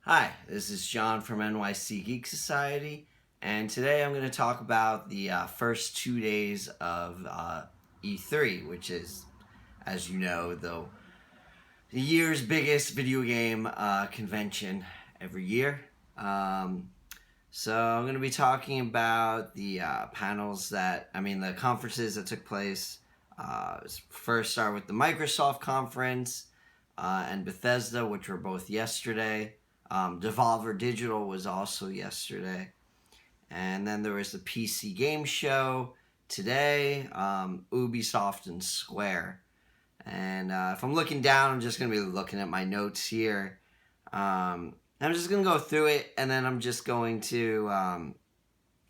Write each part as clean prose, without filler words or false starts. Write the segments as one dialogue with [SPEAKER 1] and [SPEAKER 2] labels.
[SPEAKER 1] Hi, this is John from NYC Geek Society, and today I'm going to talk about the first 2 days of E3, which is, as you know, the year's biggest video game convention every year. So I'm going to be talking about the the conferences that took place. First, start with the Microsoft conference and Bethesda, which were both yesterday. Devolver Digital was also yesterday. And then there was the PC game show today, Ubisoft and Square. And if I'm looking down, I'm just going to be looking at my notes here. I'm just going to go through it, and then I'm just going to,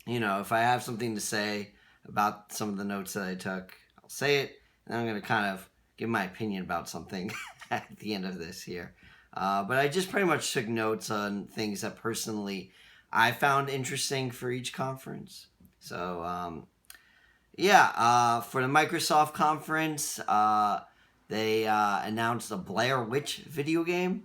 [SPEAKER 1] if I have something to say about some of the notes that I took, I'll say it, and I'm going to kind of give my opinion about something at the end of this here. But I just pretty much took notes on things that personally I found interesting for each conference. So, for the Microsoft conference, they announced a Blair Witch video game,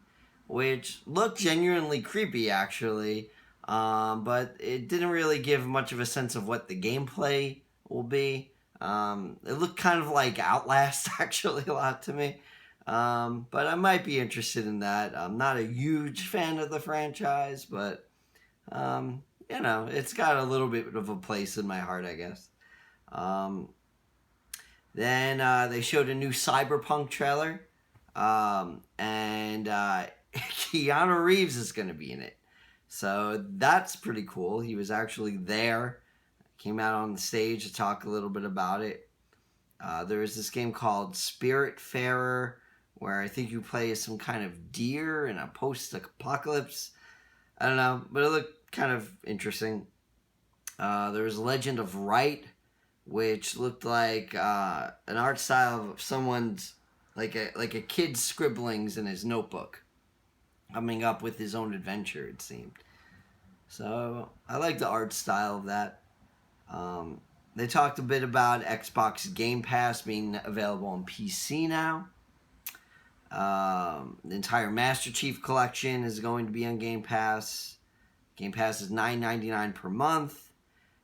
[SPEAKER 1] which looked genuinely creepy, actually. But it didn't really give much of a sense of what the gameplay will be. It looked kind of like Outlast, actually, a lot to me. But I might be interested in that. I'm not a huge fan of the franchise, but, it's got a little bit of a place in my heart, I guess. Then they showed a new Cyberpunk trailer, and Keanu Reeves is going to be in it. So that's pretty cool. He was actually there, came out on the stage to talk a little bit about it. There was this game called Spiritfarer, where I think you play as some kind of deer in a post-apocalypse. I don't know, but it looked kind of interesting. There was Legend of Wright, which looked like an art style of someone's, like a kid's scribblings in his notebook, coming up with his own adventure, it seemed. So I like the art style of that. They talked a bit about Xbox Game Pass being available on PC now. The entire Master Chief Collection is going to be on Game Pass. Game Pass is $9.99 per month.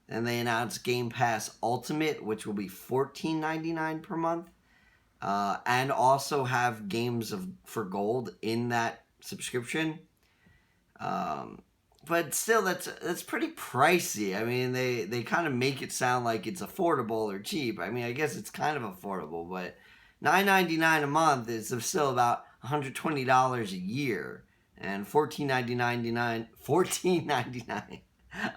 [SPEAKER 1] Then they announced Game Pass Ultimate, which will be $14.99 per month. And also have games for gold in that subscription. But still, that's pretty pricey. I mean, they kind of make it sound like it's affordable or cheap. I mean, I guess it's kind of affordable, but $9.99 a month is still about $120 a year, and $14.99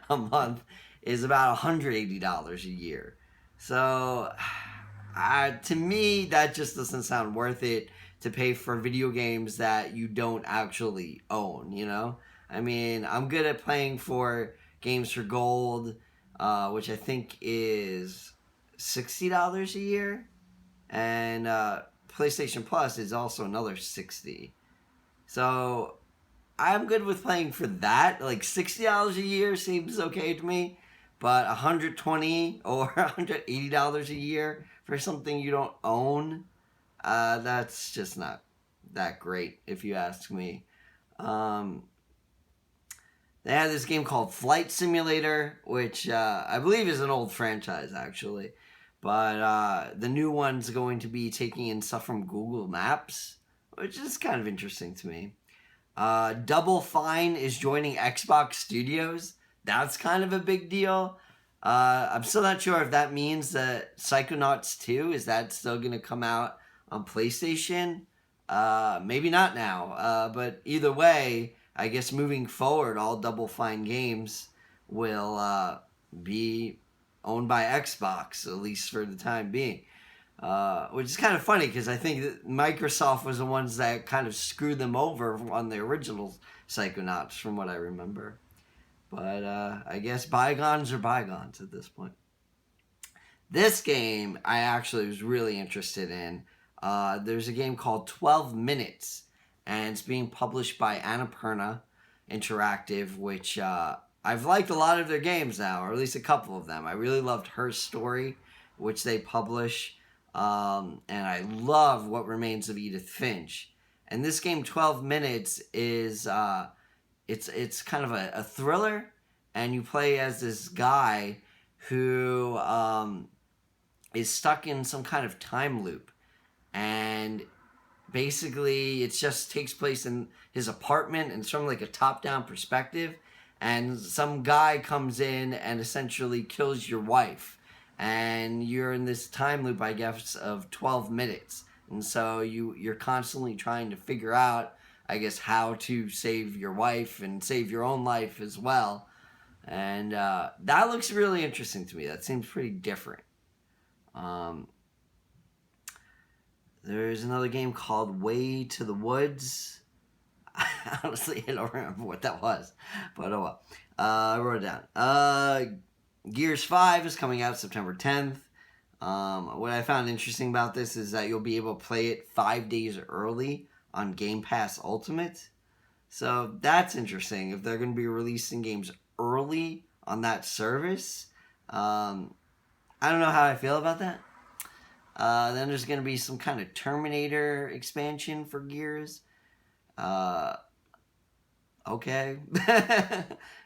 [SPEAKER 1] a month is about $180 a year. So, to me, that just doesn't sound worth it to pay for video games that you don't actually own, you know? I mean, I'm good at playing for games for gold, which I think is $60 a year. And PlayStation Plus is also another $60. So I'm good with playing for that. Like $60 a year seems okay to me. But $120 or $180 a year for something you don't own, that's just not that great, if you ask me. They had this game called Flight Simulator, which I believe is an old franchise, actually. But the new one's going to be taking in stuff from Google Maps, which is kind of interesting to me. Double Fine is joining Xbox Studios. That's kind of a big deal. I'm still not sure if that means that Psychonauts 2, is that still going to come out on PlayStation? Maybe not now. But either way, I guess moving forward, all Double Fine games will be owned by Xbox, at least for the time being. Which is kind of funny, because I think that Microsoft was the ones that kind of screwed them over on the original Psychonauts, from what I remember. But I guess bygones are bygones at this point. This game I actually was really interested in. There's a game called 12 Minutes, and it's being published by Annapurna Interactive, which I've liked a lot of their games now, or at least a couple of them. I really loved Her Story, which they publish, and I love What Remains of Edith Finch. And this game, 12 Minutes, is it's kind of a thriller, and you play as this guy who is stuck in some kind of time loop, and basically it just takes place in his apartment, and it's from like a top-down perspective, and some guy comes in and essentially kills your wife, and you're in this time loop, I guess, of 12 minutes, and so you're constantly trying to figure out, I guess, how to save your wife and save your own life as well. And that looks really interesting to me. That seems pretty different. There's another game called Way to the Woods. Honestly, I don't remember what that was. But oh well. I wrote it down. Gears 5 is coming out September 10th. What I found interesting about this is that you'll be able to play it 5 days early on Game Pass Ultimate. So that's interesting. If they're going to be releasing games early on that service, I don't know how I feel about that. Then there's going to be some kind of Terminator expansion for Gears. Okay.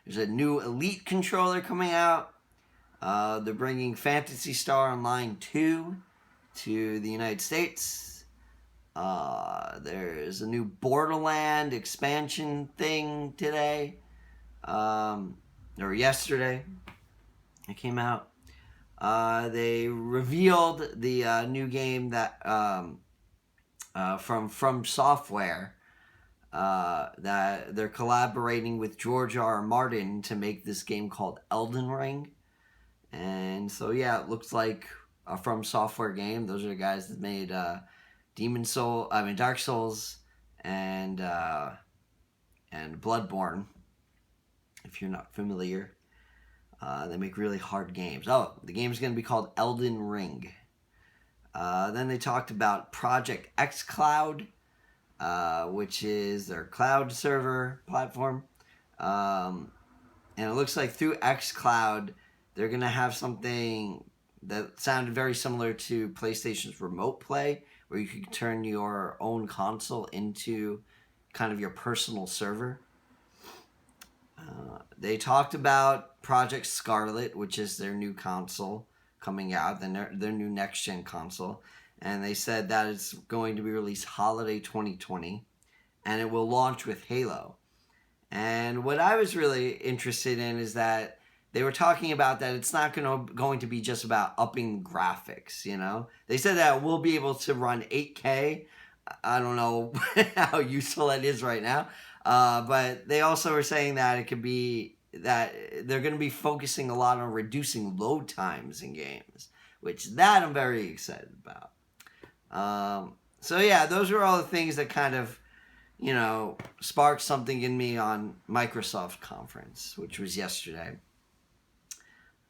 [SPEAKER 1] There's a new Elite controller coming out. They're bringing Phantasy Star Online 2 to the United States. There's a new Borderland expansion thing today. Or yesterday. It came out. They revealed the new game that from Software, that they're collaborating with George R. R. Martin to make this game called Elden Ring. And so yeah, it looks like a From Software game. Those are the guys that made Dark Souls and Bloodborne. If you're not familiar. They make really hard games. Oh, the game's going to be called Elden Ring. Then they talked about Project xCloud, which is their cloud server platform. And it looks like through xCloud, they're going to have something that sounded very similar to PlayStation's Remote Play, where you can turn your own console into kind of your personal server. They talked about Project Scarlet, which is their new console coming out, their new next-gen console. And they said that it's going to be released holiday 2020, and it will launch with Halo. And what I was really interested in is that they were talking about that it's not going to be just about upping graphics, you know? They said that we'll be able to run 8K. I don't know how useful that is right now. But they also were saying that it could be that they're going to be focusing a lot on reducing load times in games, which that I'm very excited about. So yeah, those were all the things that kind of, sparked something in me on Microsoft conference, which was yesterday.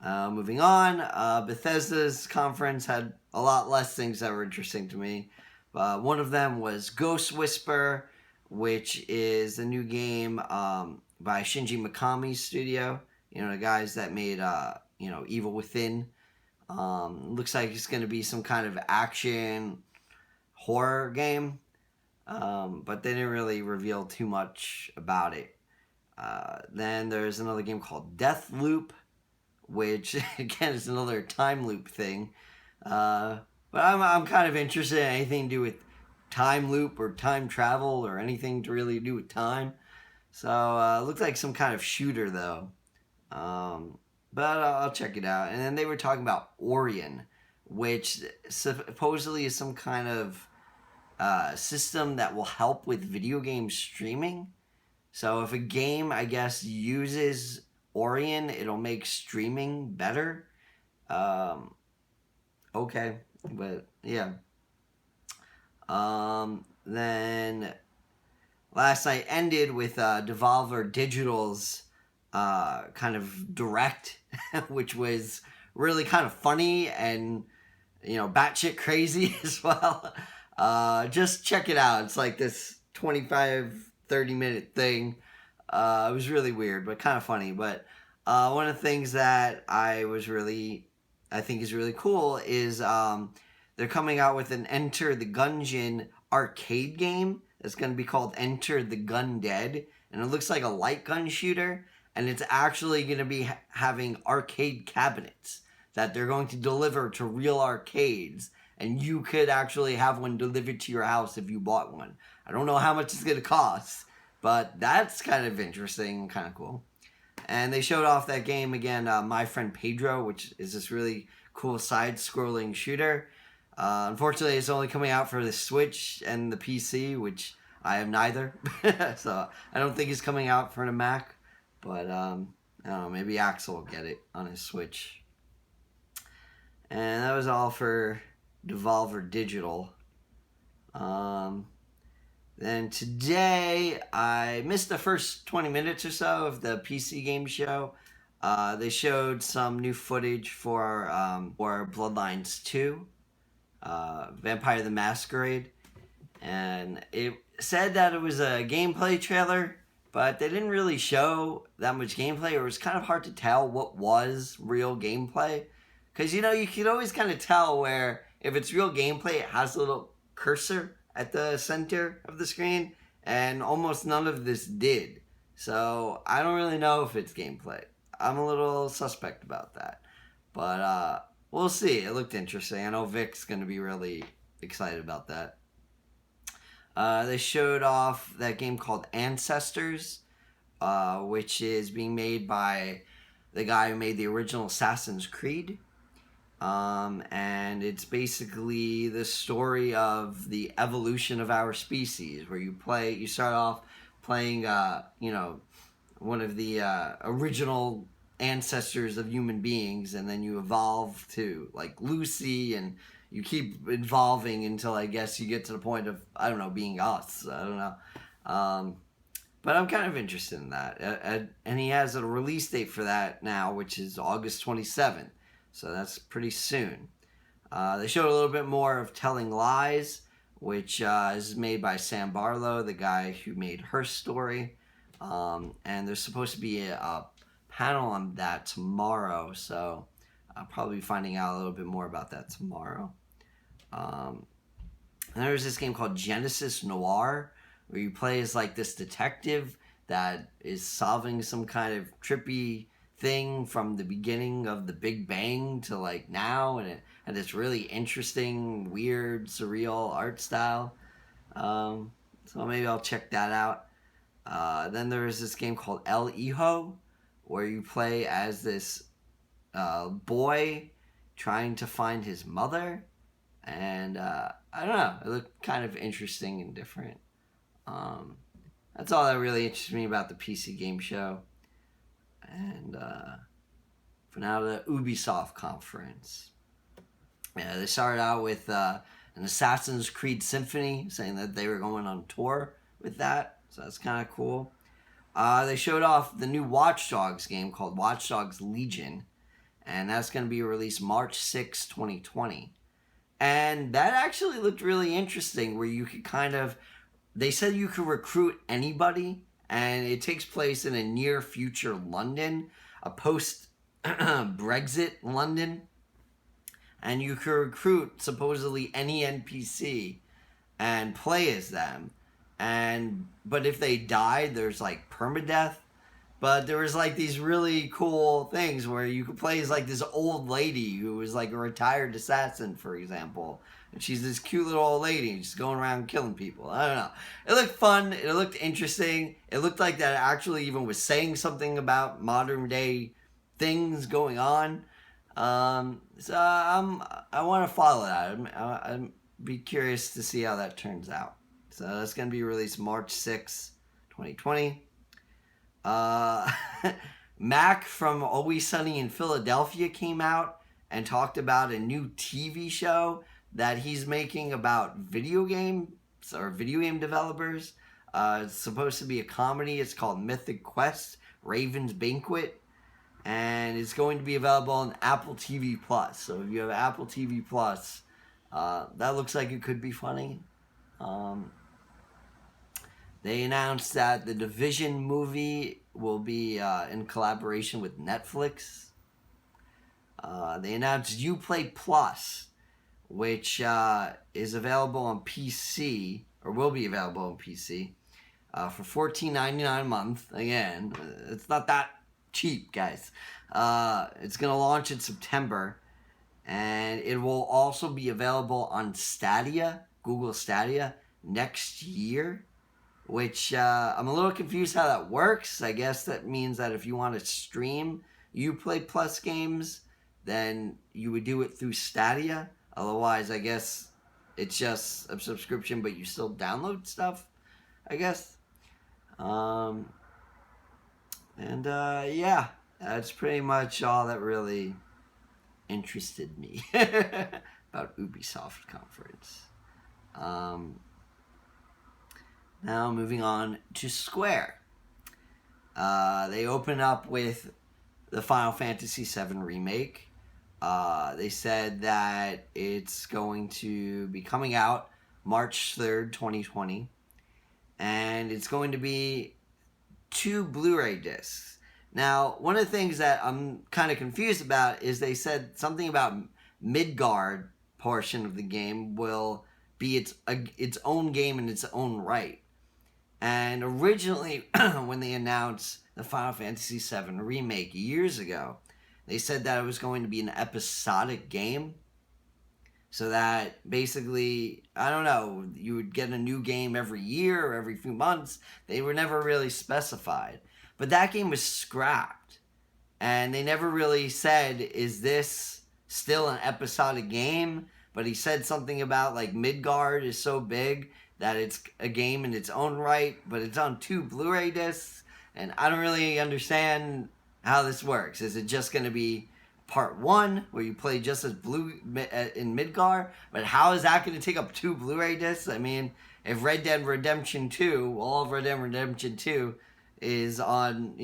[SPEAKER 1] Moving on, Bethesda's conference had a lot less things that were interesting to me. One of them was Ghost Whisper, which is a new game by Shinji Mikami's studio. The guys that made, Evil Within. Looks like it's going to be some kind of action horror game. But they didn't really reveal too much about it. Then there's another game called Deathloop, which, again, is another time loop thing. But I'm kind of interested in anything to do with time loop or time travel or anything to really do with time. So it looks like some kind of shooter, though. But I'll check it out. And then they were talking about Orion, which supposedly is some kind of system that will help with video game streaming. So if a game, I guess, uses Orion, it'll make streaming better. Okay, but yeah. Then last night ended with Devolver Digital's kind of direct, which was really kind of funny and, batshit crazy as well. Just check it out. It's like this 25, 30-minute thing. It was really weird, but kind of funny. But one of the things that I think is really cool is they're coming out with an Enter the Gungeon arcade game that's going to be called Enter the Gun Dead. and it looks like a light gun shooter, and it's actually going to be having arcade cabinets that they're going to deliver to real arcades, and you could actually have one delivered to your house if you bought one. I don't know how much it's going to cost, but that's kind of interesting and kind of cool. And they showed off that game again, My Friend Pedro, which is this really cool side-scrolling shooter. Unfortunately, it's only coming out for the Switch and the PC, which I have neither. So I don't think it's coming out for the Mac. But, I don't know, maybe Axel will get it on his Switch. And that was all for Devolver Digital. Then today, I missed the first 20 minutes or so of the PC game show. They showed some new footage for Bloodlines 2, Vampire the Masquerade. And it said that it was a gameplay trailer, but they didn't really show that much gameplay. It was kind of hard to tell what was real gameplay. Because, you can always kind of tell where if it's real gameplay, it has a little cursor at the center of the screen, and almost none of this did. So I don't really know if it's gameplay. I'm a little suspect about that. But we'll see. It looked interesting. I know Vic's going to be really excited about that. They showed off that game called Ancestors, which is being made by the guy who made the original Assassin's Creed. And it's basically the story of the evolution of our species, where you start off playing, one of the original ancestors of human beings, and then you evolve to, like, Lucy, and you keep evolving until, I guess, you get to the point of, I don't know, being us. I don't know. But I'm kind of interested in that. And he has a release date for that now, which is August 27th. So that's pretty soon. They showed a little bit more of Telling Lies, which is made by Sam Barlow, the guy who made Her Story. And there's supposed to be a panel on that tomorrow, so I'll probably be finding out a little bit more about that tomorrow. And there's this game called Genesis Noir, where you play as like this detective that is solving some kind of trippy thing from the beginning of the Big Bang to like now, and it had this really interesting, weird, surreal art style. So maybe I'll check that out. Then there's this game called El Hijo, where you play as this boy trying to find his mother, and I don't know, it looked kind of interesting and different. That's all that really interests me about the PC game show. And for now, the Ubisoft conference. Yeah, they started out with an Assassin's Creed Symphony, saying that they were going on tour with that. So that's kind of cool. They showed off the new Watchdogs game called Watchdogs Legion. And that's going to be released March 6, 2020. And that actually looked really interesting, where you could kind of... They said you could recruit anybody, and it takes place in a near future London, a post-Brexit London. And you could recruit supposedly any NPC and play as them. But if they died, there's like permadeath. But there was like these really cool things where you could play as like this old lady who was like a retired assassin, for example. And she's this cute little old lady just going around killing people. I don't know. It looked fun. It looked interesting. It looked like that actually even was saying something about modern day things going on. So I want to follow that. I'd be curious to see how that turns out. So that's going to be released March 6, 2020. Mac from Always Sunny in Philadelphia came out and talked about a new TV show that he's making about video game developers. It's supposed to be a comedy. It's called Mythic Quest, Raven's Banquet. And it's going to be available on Apple TV Plus. So if you have Apple TV Plus, that looks like it could be funny. They announced that the Division movie will be in collaboration with Netflix. They announced Uplay Plus, which is available on PC, or will be available on PC. for $14.99 a month. Again, it's not that cheap, guys. It's going to launch in September, and it will also be available on Stadia, Google Stadia, next year, which I'm a little confused how that works. I guess that means that if you want to stream Uplay Plus games, then you would do it through Stadia. Otherwise, I guess it's just a subscription, but you still download stuff, I guess. Yeah, that's pretty much all that really interested me about Ubisoft conference. Now moving on to Square. They open up with the Final Fantasy VII Remake. They said that it's going to be coming out March 3rd, 2020. And it's going to be 2 Blu-ray discs. Now, one of the things that I'm kind of confused about is they said something about Midgard portion of the game will be its own game in its own right. And originally, when they announced the Final Fantasy VII Remake years ago, they said that it was going to be an episodic game. So that basically, I don't know, you would get a new game every year or every few months. They were never really specified. But that game was scrapped. And they never really said, is this still an episodic game? But he said something about like Midgard is so big that it's a game in its own right, but it's on 2 Blu-ray discs. And I don't really understand how this works. Is it just going to be part 1 where you play just as Blue in Midgard? But how is that going to take up 2 Blu-ray discs? I mean, if Red Dead Redemption 2, all of Red Dead Redemption 2 is on,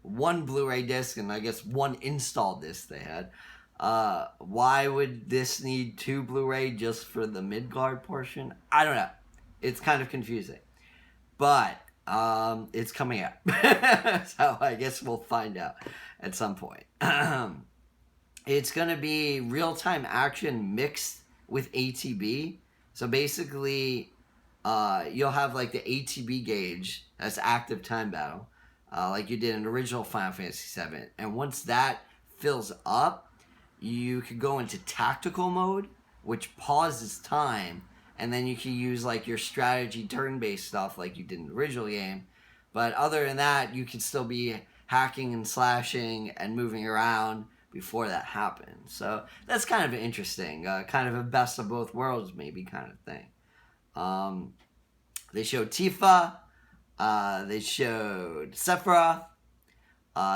[SPEAKER 1] 1 Blu-ray disc and I guess 1 install disc they had, why would this need 2 Blu-ray just for the Midgard portion? I don't know. It's kind of confusing. But it's coming out. So I guess we'll find out at some point. It's going to be real-time action mixed with ATB. So basically, you'll have like the ATB gauge, that's active time battle, like you did in the original Final Fantasy VII. And once that fills up, you could go into tactical mode, which pauses time, and then you can use like your strategy turn-based stuff like you did in the original game. But other than that, you can still be hacking and slashing and moving around before that happens. So that's kind of interesting. Kind of a best of both worlds maybe kind of thing. They showed Tifa. They showed Sephiroth.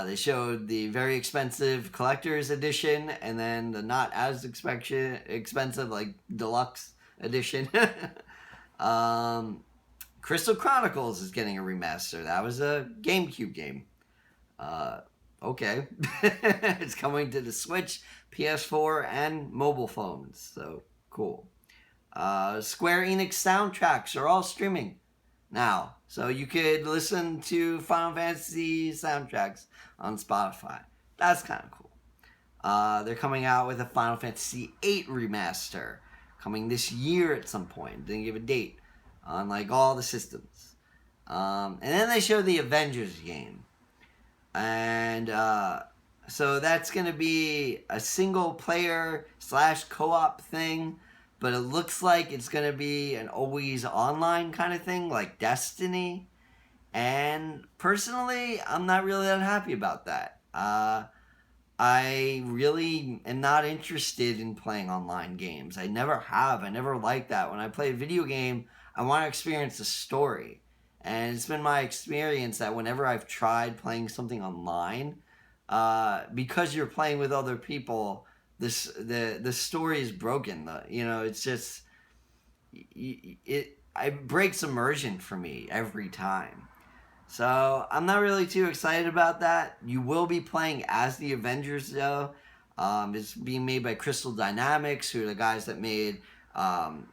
[SPEAKER 1] They showed the very expensive collector's edition, and then the not as expensive like deluxe edition. Crystal Chronicles is getting a remaster. That was a GameCube game. Okay. It's coming to the Switch, PS4, and mobile phones. So, cool. Square Enix soundtracks are all streaming now. So you could listen to Final Fantasy soundtracks on Spotify. That's kind of cool. They're coming out with a Final Fantasy VIII remaster. Coming this year at some point. Didn't give a date on like all the systems. And then they showed the Avengers game. And so that's going to be a single player / co-op thing. But it looks like it's going to be an always online kind of thing, like Destiny. And personally, I'm not really that happy about that. I really am not interested in playing online games. I never have. I never liked that. When I play a video game, I want to experience the story. And it's been my experience that whenever I've tried playing something online, because you're playing with other people, the story is broken. It's just it breaks immersion for me every time. So I'm not really too excited about that. You will be playing as the Avengers though. It's being made by Crystal Dynamics, who are the guys that made the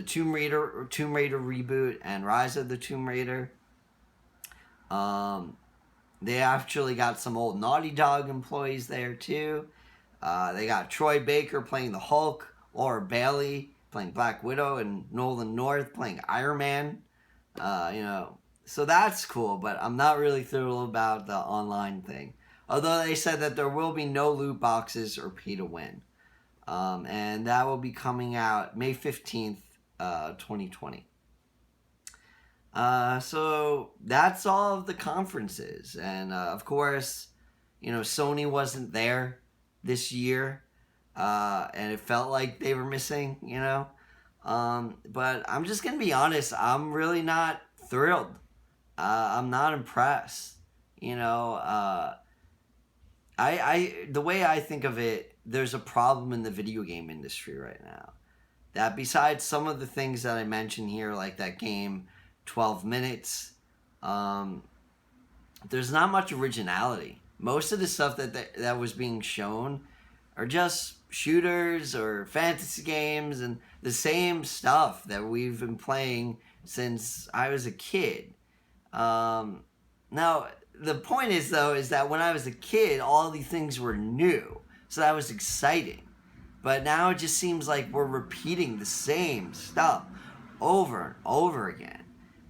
[SPEAKER 1] Tomb Raider reboot and Rise of the Tomb Raider. They actually got some old Naughty Dog employees there too. They got Troy Baker playing the Hulk, Laura Bailey playing Black Widow, and Nolan North playing Iron Man. So that's cool, but I'm not really thrilled about the online thing. Although they said that there will be no loot boxes or pay to win. And that will be coming out May 15th, 2020. So that's all of the conferences. And of course, Sony wasn't there this year. And it felt like they were missing, But I'm just going to be honest, I'm really not thrilled. I'm not impressed. The way I think of it, there's a problem in the video game industry right now. That besides some of the things that I mentioned here, like that game 12 Minutes, there's not much originality. Most of the stuff that was being shown are just shooters or fantasy games and the same stuff that we've been playing since I was a kid. Now, the point is that when I was a kid, all these things were new. So that was exciting. But now it just seems like we're repeating the same stuff over and over again.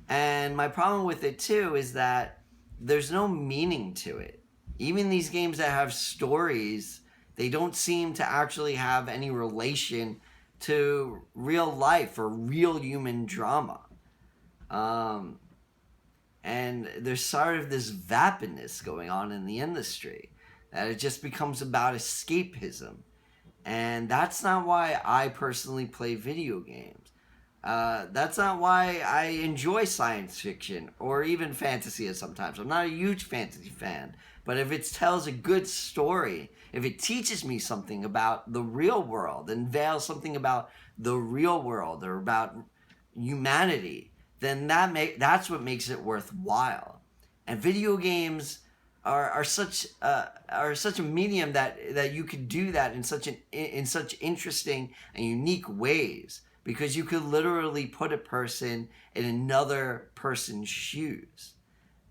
[SPEAKER 1] And my problem with it too is that there's no meaning to it. Even these games that have stories, they don't seem to actually have any relation to real life or real human drama. And there's sort of this vapidness going on in the industry that it just becomes about escapism. And that's not why I personally play video games. That's not why I enjoy science fiction or even fantasy sometimes. I'm not a huge fantasy fan. But if it tells a good story, if it teaches me something about the real world, unveils something about the real world or about humanity, then that's what makes it worthwhile. And video games are such a medium that you could do that in such interesting and unique ways, because you could literally put a person in another person's shoes.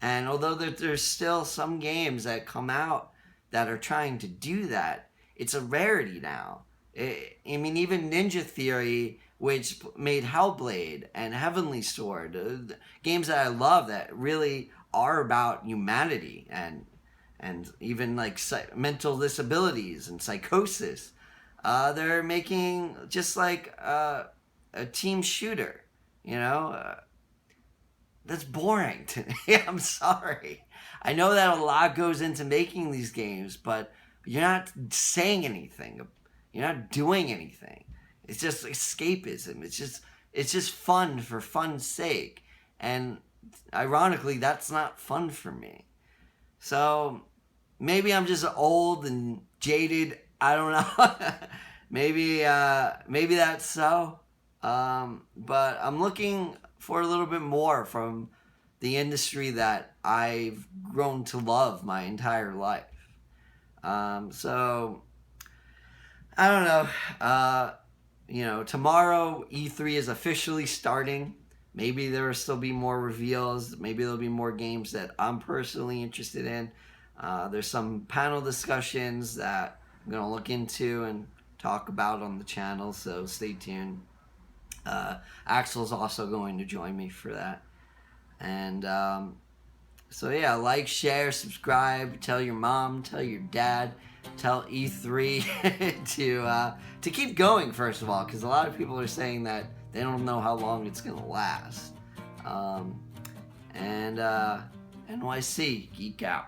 [SPEAKER 1] And although there's still some games that come out that are trying to do that, it's a rarity now. Even Ninja Theory, which made Hellblade and Heavenly Sword, games that I love that really are about humanity and even like mental disabilities and psychosis. They're making just like a team shooter, that's boring to me. I'm sorry. I know that a lot goes into making these games, but you're not saying anything. You're not doing anything. It's just escapism. It's just fun for fun's sake. And ironically, that's not fun for me. So maybe I'm just old and jaded. I don't know. maybe that's so. But I'm looking for a little bit more from the industry that I've grown to love my entire life. So I don't know. Tomorrow E3 is officially starting. Maybe there will still be more reveals. Maybe there'll be more games that I'm personally interested in. There's some panel discussions that I'm going to look into and talk about on the channel, so stay tuned. Axel's also going to join me for that. And so yeah, like, share, subscribe, tell your mom, tell your dad, tell E3 to keep going, first of all, because a lot of people are saying that they don't know how long it's going to last. And NYC, geek out.